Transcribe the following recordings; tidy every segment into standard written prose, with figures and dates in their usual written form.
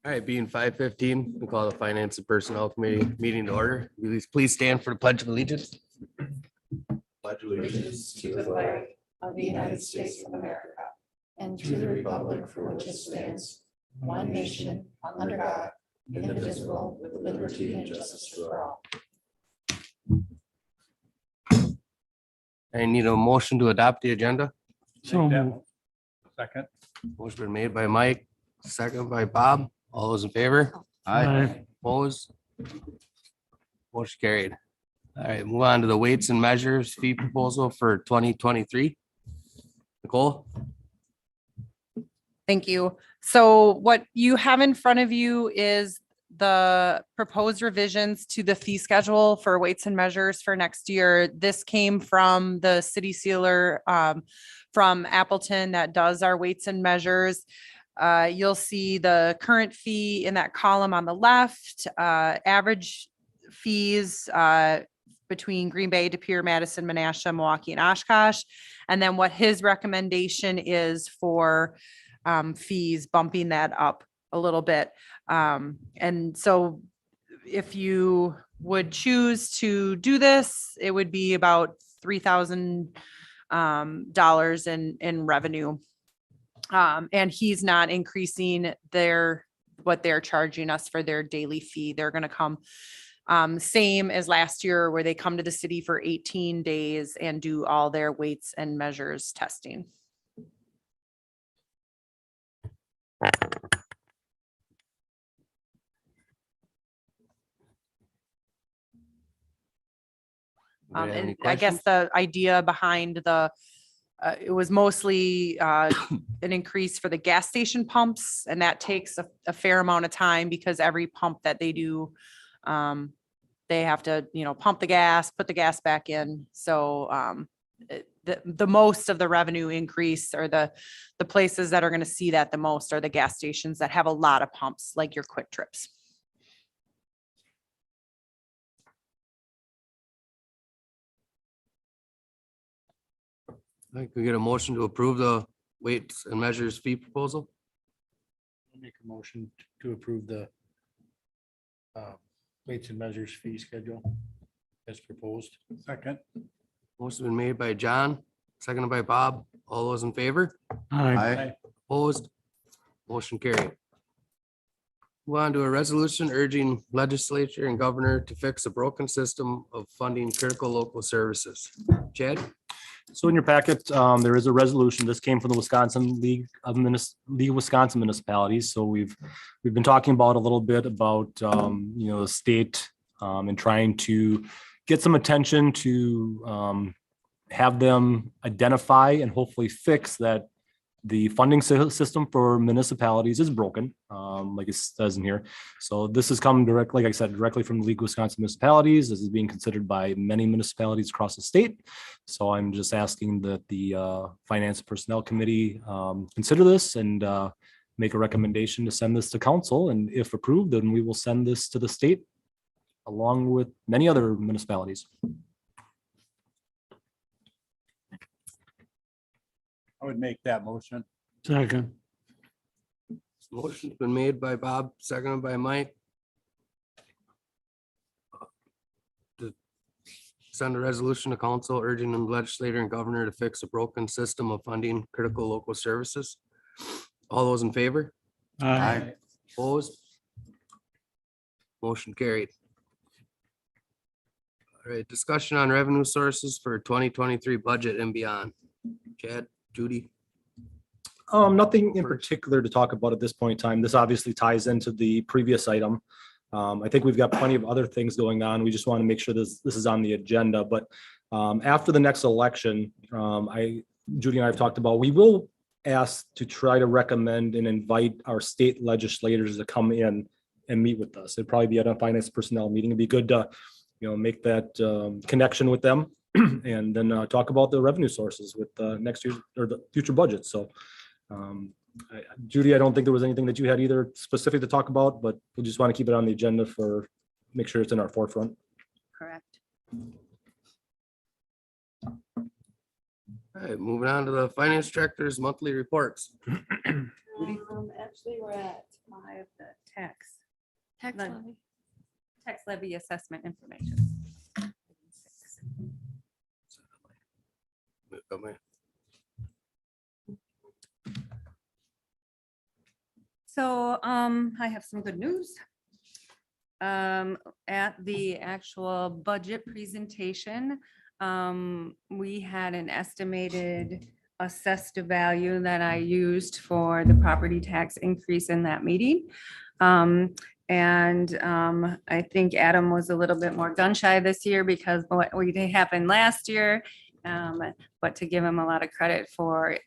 All right, being 5:15, we call the Finance and Personnel Committee meeting to order. Please stand for the Pledge of Allegiance. Pledge allegiance to the flag of the United States of America and to the republic for which it stands, one nation, under God, indivisible, with liberty and justice for all. I need a motion to adopt the agenda. So second. Motion been made by Mike, second by Bob. All those in favor? Aye. Opposed? Motion carried. All right, move on to the weights and measures fee proposal for 2023. Nicole? Thank you. So what you have in front of you is the proposed revisions to the fee schedule for weights and measures for next year. This came from the city sealer from Appleton that does our weights and measures. You'll see the current fee in that column on the left, average fees between Green Bay, De Pere, Madison, Menasha, Milwaukee, and Oshkosh. And then what his recommendation is for fees, bumping that up a little bit. And so if you would choose to do this, it would be about $3,000 in revenue. And he's not increasing what they're charging us for their daily fee. They're going to come same as last year, where they come to the city for 18 days and do all their weights and measures testing. And I guess the idea behind it was mostly an increase for the gas station pumps, and that takes a fair amount of time because every pump that they do, they have to, pump the gas, put the gas back in. So the most of the revenue increase, or the places that are going to see that the most, are the gas stations that have a lot of pumps, like your Quick Trips. I think we get a motion to approve the weights and measures fee proposal. I'll make a motion to approve the weights and measures fee schedule as proposed. Second. Motion been made by John, seconded by Bob. All those in favor? Aye. Opposed? Motion carried. Move on to a resolution urging legislature and governor to fix a broken system of funding critical local services. Chad? So in your packet, there is a resolution. This came from the Wisconsin League of Wisconsin Municipalities. So we've been talking about a little bit about the state and trying to get some attention to have them identify and hopefully fix that the funding system for municipalities is broken, like it says in here. So this has come directly, like I said, directly from the League of Wisconsin Municipalities. This is being considered by many municipalities across the state. So I'm just asking that the Finance and Personnel Committee consider this and make a recommendation to send this to council. And if approved, then we will send this to the state along with many other municipalities. I would make that motion. Second. Motion's been made by Bob, seconded by Mike. To send a resolution to council urging the legislator and governor to fix a broken system of funding critical local services. All those in favor? Aye. Opposed? Motion carried. All right, discussion on revenue sources for 2023 budget and beyond. Chad, Judy? Nothing in particular to talk about at this point in time. This obviously ties into the previous item. I think we've got plenty of other things going on. We just want to make sure this is on the agenda. But after the next election, Judy and I have talked about, we will ask to try to recommend and invite our state legislators to come in and meet with us. It'd probably be at a finance personnel meeting. It'd be good to, make that connection with them and then talk about the revenue sources with next year's or the future budget. So Judy, I don't think there was anything that you had either specific to talk about, but we just want to keep it on the agenda for, make sure it's in our forefront. Correct. All right, moving on to the finance director's monthly reports. Actually, we're at 5 that tax, Tax None. levy. tax levy assessment information. So I have some good news. At the actual budget presentation, we had an estimated assessed value that I used for the property tax increase in that meeting. And I think Adam was a little bit more gun shy this year because what happened last year. But to give him a lot of credit for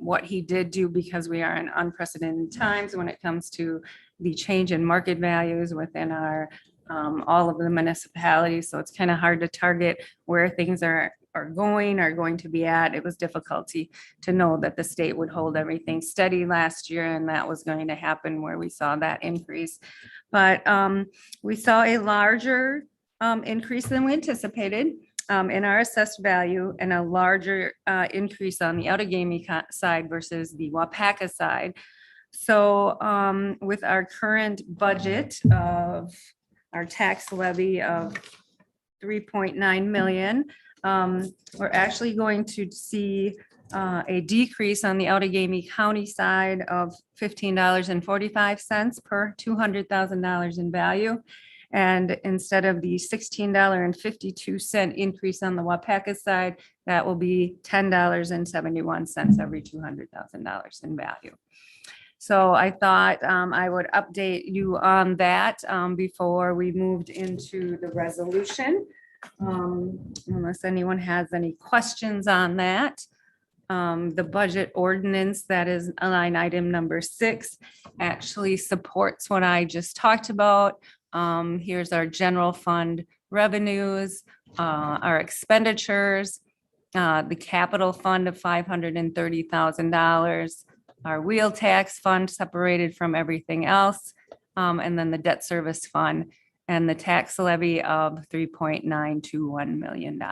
what he did do, because we are in unprecedented times when it comes to the change in market values within our all of the municipalities. So it's kind of hard to target where things are going to be at. It was difficulty to know that the state would hold everything steady last year, and that was going to happen where we saw that increase. But we saw a larger increase than we anticipated in our assessed value, and a larger increase on the Outagamie side versus the Wapaka side. So with our current budget of our tax levy of 3.9 million, we're actually going to see a decrease on the Outagamie County side of $15.45 per $200,000 in value. And instead of the $16.52 increase on the Wapaka side, that will be $10.71 every $200,000 in value. So I thought I would update you on that before we moved into the resolution. Unless anyone has any questions on that. The budget ordinance, that is line item number 6, actually supports what I just talked about. Here's our general fund revenues, our expenditures, the capital fund of $530,000, our wheel tax fund separated from everything else, and then the debt service fund and the tax levy of $3.921 million.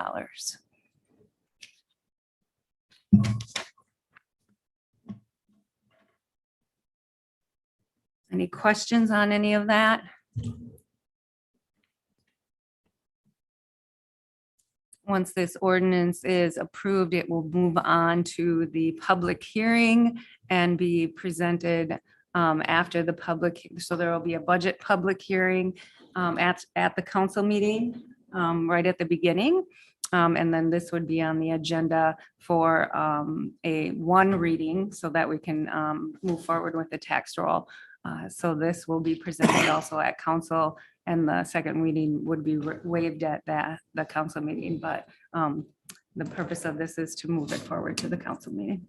Any questions on any of that? Once this ordinance is approved, it will move on to the public hearing and be presented after the public. So there will be a budget public hearing at the council meeting right at the beginning. And then this would be on the agenda for a one reading so that we can move forward with the tax roll. So this will be presented also at council, and the second reading would be waived at the council meeting. But the purpose of this is to move it forward to the council meeting.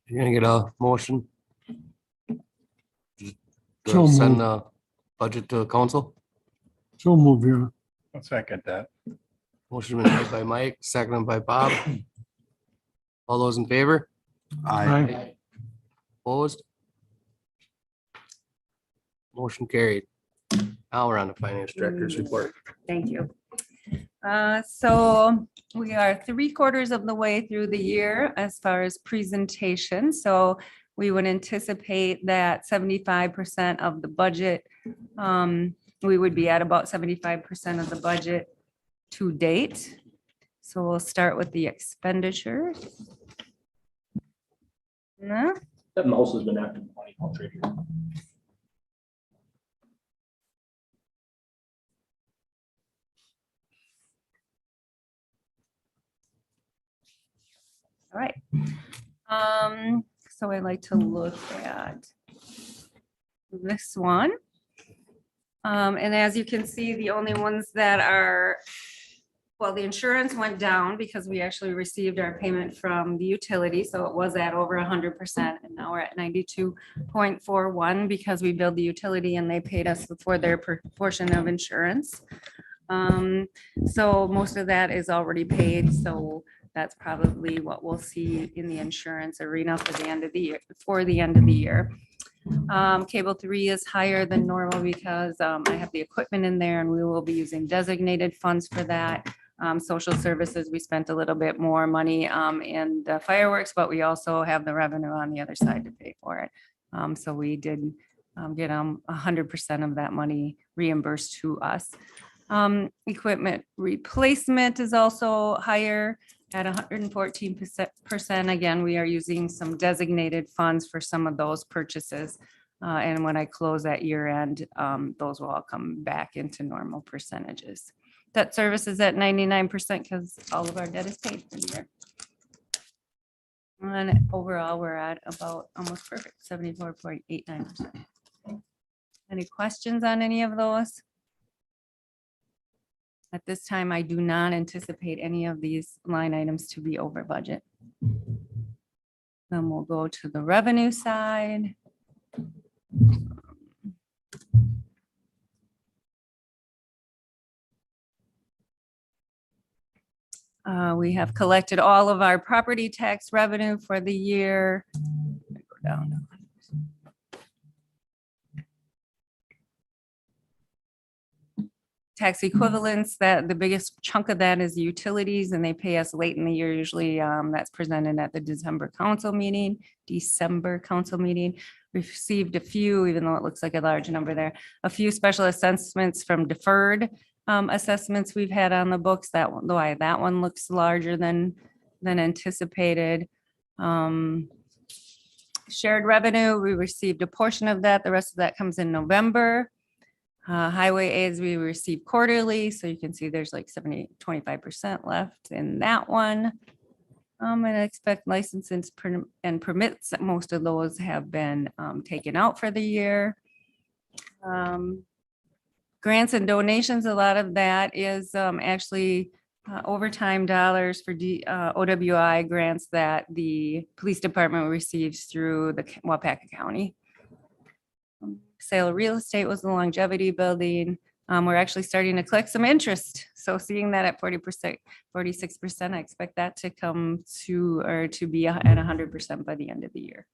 You're gonna get a motion? So To send moved. the budget to the council? So move here. I'll second that. Motion been made by Mike, seconded by Bob. All those in favor? Aye. Opposed? Motion carried. Now we're on the finance director's report. Thank you. So we are 3/4 of the way through the year as far as presentation. So we would anticipate that 75% of the budget, we would be at about 75% of the budget to date. So we'll start with the expenditure. No? That mouse has been active. I'll trade you. All right. So I like to look at this one. And as you can see, the only ones that are, well, the insurance went down because we actually received our payment from the utility. So it was at over 100%, and now we're at 92.41 because we billed the utility and they paid us for their portion of insurance. So most of that is already paid. So that's probably what we'll see in the insurance arena for the end of the year. Cable 3 is higher than normal because I have the equipment in there and we will be using designated funds for that. Social services, we spent a little bit more money in the fireworks, but we also have the revenue on the other side to pay for it. So we did get 100% of that money reimbursed to us. Equipment replacement is also higher at 114%. Again, we are using some designated funds for some of those purchases. And when I close at year end, those will all come back into normal percentages. Debt service is at 99% because all of our debt is paid for the year. And overall, we're at about almost perfect, 74.89%. Any questions on any of those? At this time, I do not anticipate any of these line items to be over budget. Then we'll go to the revenue side. We have collected all of our property tax revenue for the year. Go down. Tax equivalents, that the biggest chunk of that is utilities, and they pay us late in the year. Usually that's presented at the December council meeting. We've received a few, even though it looks like a large number there, a few special assessments from deferred assessments we've had on the books. That one looks larger than anticipated. Shared revenue, we received a portion of that. The rest of that comes in November. Highway aids we receive quarterly, so you can see there's like 25% left in that one. And I expect licenses and permits, most of those have been taken out for the year. Grants and donations, a lot of that is actually overtime dollars for OWI grants that the police department receives through the Wapaka County. Sale of real estate was the longevity building. We're actually starting to collect some interest. So seeing that at 40%, 46%, I expect that to come to or to be at 100% by the end of the year.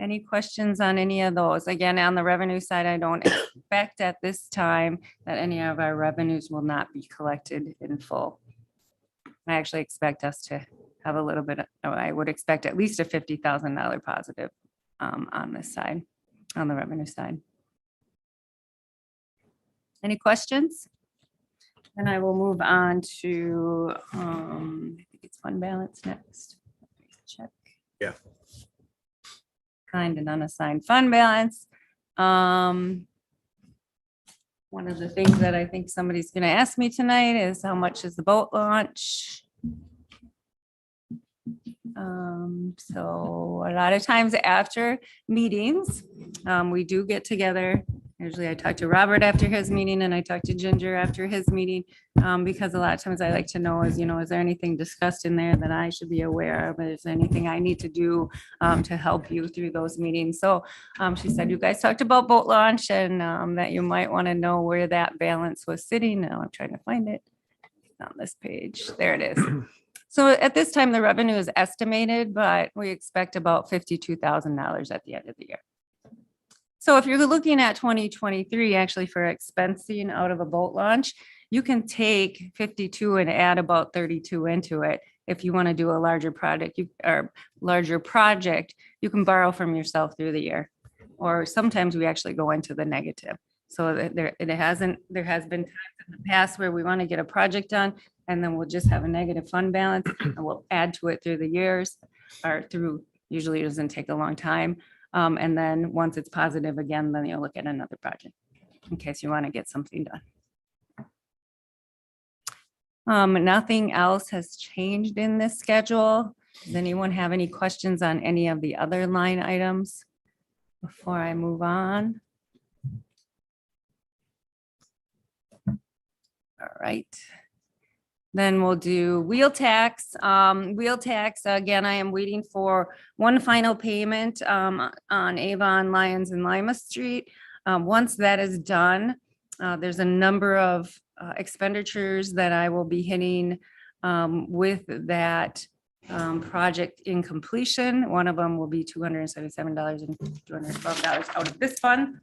Any questions on any of those? Again, on the revenue side, I don't expect at this time that any of our revenues will not be collected in full. I actually expect us to have a little bit, I would expect at least a $50,000 positive on this side, on the revenue side. Any questions? And I will move on to, I think it's fund balance next. Check. Yeah. Signed and unassigned fund balance. One of the things that I think somebody's going to ask me tonight is how much is the boat launch? So a lot of times after meetings, we do get together. Usually I talk to Robert after his meeting and I talk to Ginger after his meeting, because a lot of times I like to know is there anything discussed in there that I should be aware of? Is there anything I need to do to help you through those meetings? So she said, you guys talked about boat launch and that you might want to know where that balance was sitting. Now I'm trying to find it on this page. There it is. So at this time, the revenue is estimated, but we expect about $52,000 at the end of the year. So if you're looking at 2023, actually for expensing out of a boat launch, you can take 52 and add about 32 into it. If you want to do a larger project, you can borrow from yourself through the year. Or sometimes we actually go into the negative. So there has been times in the past where we want to get a project done and then we'll just have a negative fund balance and we'll add to it through the years or through, usually it doesn't take a long time. And then once it's positive again, then you'll look at another project in case you want to get something done. Nothing else has changed in this schedule. Does anyone have any questions on any of the other line items before I move on? All right. Then we'll do wheel tax. Wheel tax, again, I am waiting for one final payment on Avon, Lyons and Lima Street. Once that is done, there's a number of expenditures that I will be hitting with that project in completion. One of them will be $277 and $212 out of this fund.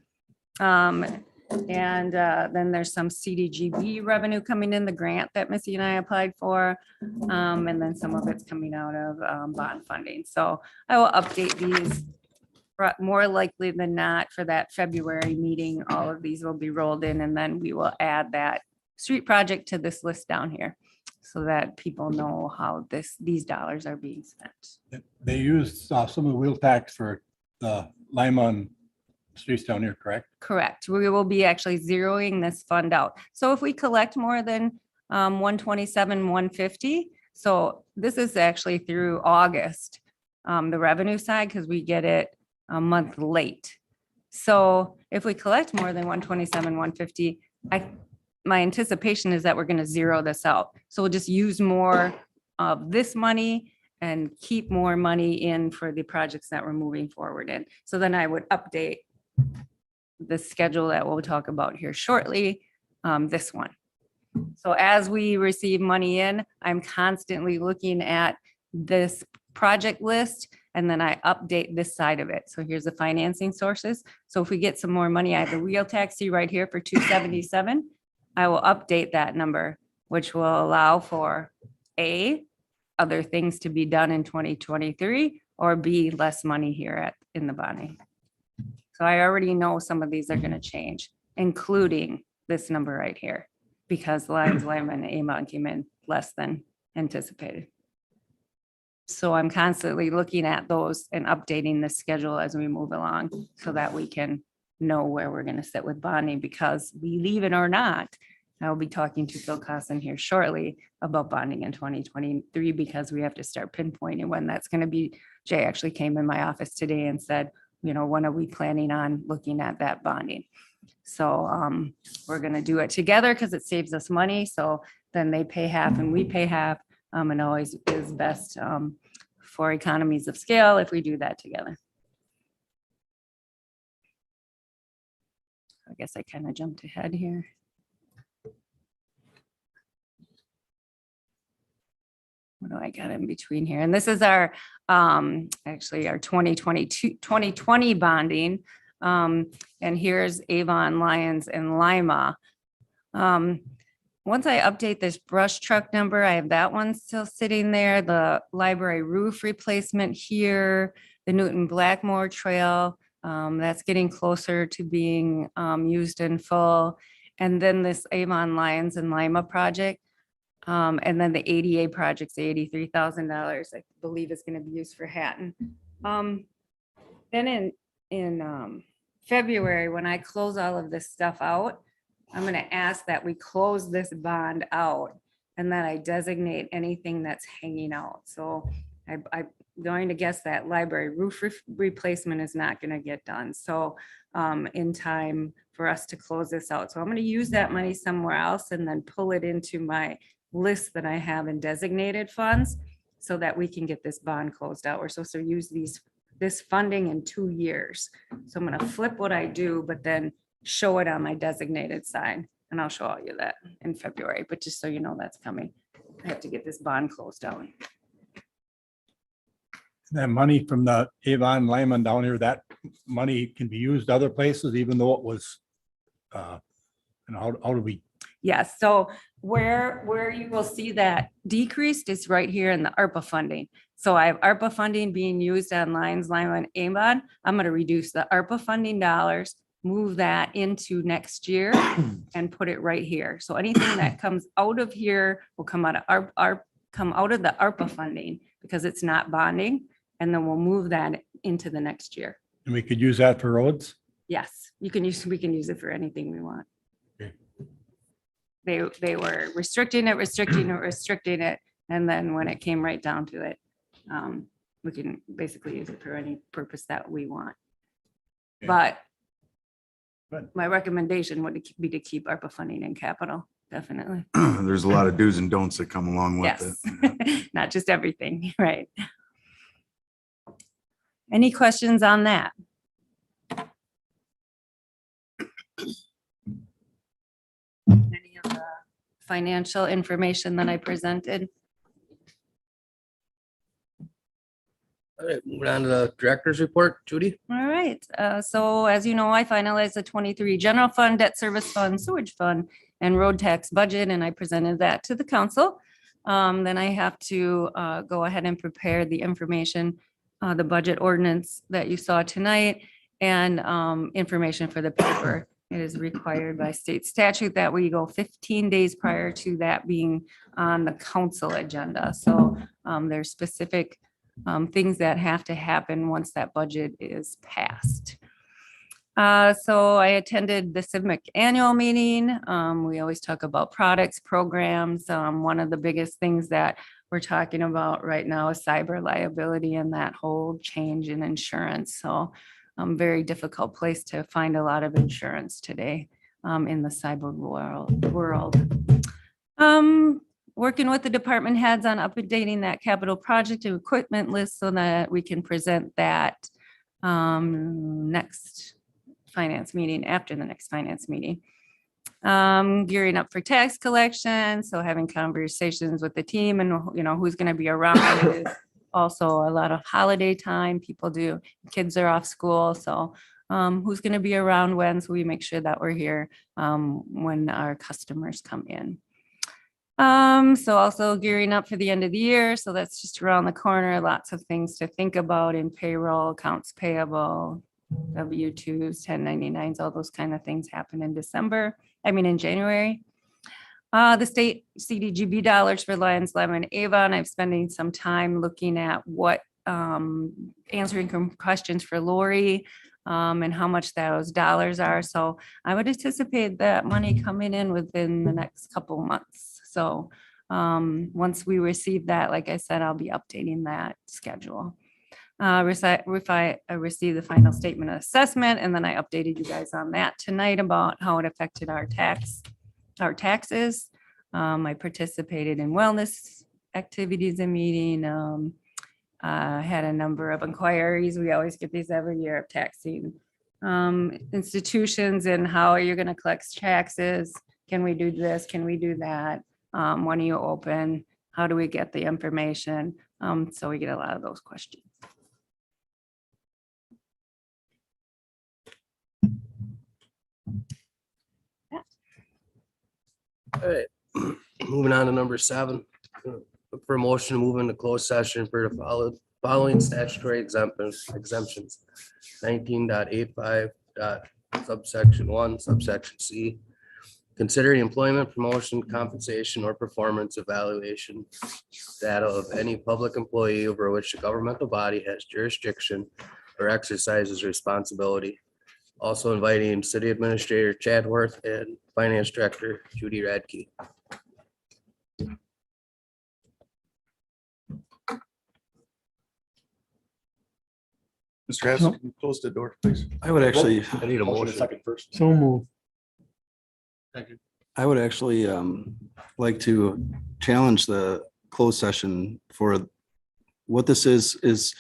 And then there's some CDGB revenue coming in, the grant that Missy and I applied for. And then some of it's coming out of bond funding. So I will update these. More likely than not for that February meeting, all of these will be rolled in, and then we will add that street project to this list down here so that people know how these dollars are being spent. They used some of the wheel tax for the Lima streets down here, correct? Correct. We will be actually zeroing this fund out. So if we collect more than 127, 150, so this is actually through August, the revenue side, because we get it a month late. So if we collect more than 127, 150, my anticipation is that we're going to zero this out. So we'll just use more of this money and keep more money in for the projects that we're moving forward in. So then I would update the schedule that we'll talk about here shortly, this one. So as we receive money in, I'm constantly looking at this project list, and then I update this side of it. So here's the financing sources. So if we get some more money, I have the wheel taxi right here for 277. I will update that number, which will allow for A, other things to be done in 2023, or B, less money here in the bonding. So I already know some of these are going to change, including this number right here, because Lions, Lima, and Amon came in less than anticipated. So I'm constantly looking at those and updating the schedule as we move along so that we can know where we're going to sit with bonding, because believe it or not, I will be talking to Phil Cosson here shortly about bonding in 2023, because we have to start pinpointing when that's going to be. Jay actually came in my office today and said, you know, when are we planning on looking at that bonding? So we're going to do it together because it saves us money. So then they pay half and we pay half. And always is best for economies of scale if we do that together. I guess I kind of jumped ahead here. What do I got in between here? And this is our, actually our 2020 bonding. And here's Avon, Lions, and Lima. Once I update this brush truck number, I have that one still sitting there, the library roof replacement here, the Newton Blackmore Trail, that's getting closer to being used in full. And then this Avon, Lions, and Lima project. And then the ADA project's $83,000, I believe is going to be used for Hatton. Then in February, when I close all of this stuff out, I'm going to ask that we close this bond out and that I designate anything that's hanging out. So I'm going to guess that library roof replacement is not going to get done. So in time for us to close this out. So I'm going to use that money somewhere else and then pull it into my list that I have in designated funds so that we can get this bond closed out. We're supposed to use this funding in 2 years. So I'm going to flip what I do, but then show it on my designated side. And I'll show all you that in February, but just so you know, that's coming. I have to get this bond closed out. That money from the Avon Lyman down here, that money can be used other places, even though it was, and how do we? Yes, so where you will see that decreased is right here in the ARPA funding. So I have ARPA funding being used on Lions, Lima, and Avon. I'm going to reduce the ARPA funding dollars, move that into next year and put it right here. So anything that comes out of here will come out of come out of the ARPA funding because it's not bonding. And then we'll move that into the next year. And we could use that for roads? Yes, we can use it for anything we want. Okay. They were restricting it. And then when it came right down to it, we can basically use it for any purpose that we want. Okay. But Good. my recommendation would be to keep ARPA funding in capital, definitely. There's a lot of do's and don'ts that come along with Yes, it. not just everything, right? Any questions on that? Any of the financial information that I presented? All right, moving on to the director's report, Judy. All right, so as you know, I finalized the 23 general fund, debt service fund, sewage fund, and road tax budget, and I presented that to the council. Then I have to go ahead and prepare the information, the budget ordinance that you saw tonight, and information for the paper. It is required by state statute that we go 15 days prior to that being on the council agenda. So there's specific things that have to happen once that budget is passed. So I attended the CIVMIC annual meeting. We always talk about products, programs. One of the biggest things that we're talking about right now is cyber liability and that whole change in insurance. So very difficult place to find a lot of insurance today in the cyber world. Working with the department heads on updating that capital project and equipment list so that we can present that next finance meeting, after the next finance meeting. Gearing up for tax collection, so having conversations with the team and, you know, who's going to be around. It is also a lot of holiday time. Kids are off school, so who's going to be around when, so we make sure that we're here when our customers come in. So also gearing up for the end of the year. So that's just around the corner. Lots of things to think about in payroll, accounts payable, W-2s, 1099s, all those kind of things happen in January. The state CDGB dollars for Lions, Lemon, Avon. I'm spending some time looking at what, answering some questions for Lori, and how much those dollars are. So I would anticipate that money coming in within the next couple months. So once we receive that, like I said, I'll be updating that schedule. I received the final statement of assessment, and then I updated you guys on that tonight about how it affected our taxes. I participated in wellness activities and meeting. Had a number of inquiries. We always get these every year of taxing institutions and how are you going to collect taxes? Can we do this? Can we do that? When are you open? How do we get the information? So we get a lot of those questions. All right, moving on to number 7. Look for a motion to move into closed session for the following statutory exemptions. 19.85. Subsection 1, subsection C. Considering employment, promotion, compensation, or performance evaluation data of any public employee over which the governmental body has jurisdiction or exercises responsibility. Also inviting City Administrator Chad Worth and Finance Director Judy Radke. Mr. Hess, can you close the door, please? I would actually, I need a motion. Second first. So move. I would actually like to challenge the closed session for what this is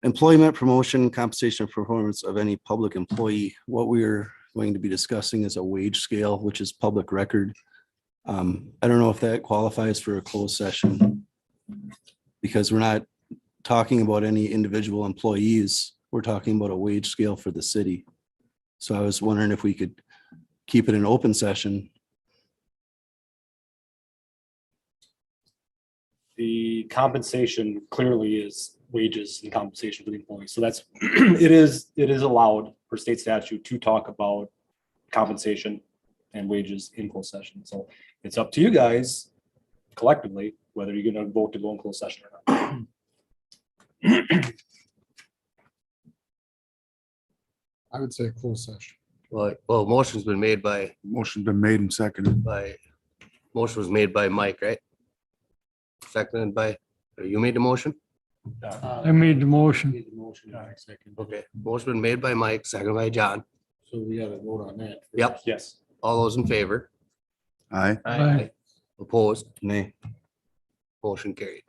employment, promotion, compensation, or performance of any public employee. What we are going to be discussing is a wage scale, which is public record. I don't know if that qualifies for a closed session because we're not talking about any individual employees. We're talking about a wage scale for the city. So I was wondering if we could keep it an open session. The compensation clearly is wages and compensation for the employees. So that's, it is allowed per state statute to talk about compensation and wages in closed session. So it's up to you guys collectively, whether you're going to vote to go in closed session or not. I would say closed session. Well, motion's been made by, Motion's been made and seconded. motion was made by Mike, right? Seconded by, or you made the motion? I made the motion. Okay, motion been made by Mike, seconded by John. So we gotta vote on that. Yep, Yes. all those in favor? Aye. Aye. Opposed? Nay. Motion carried.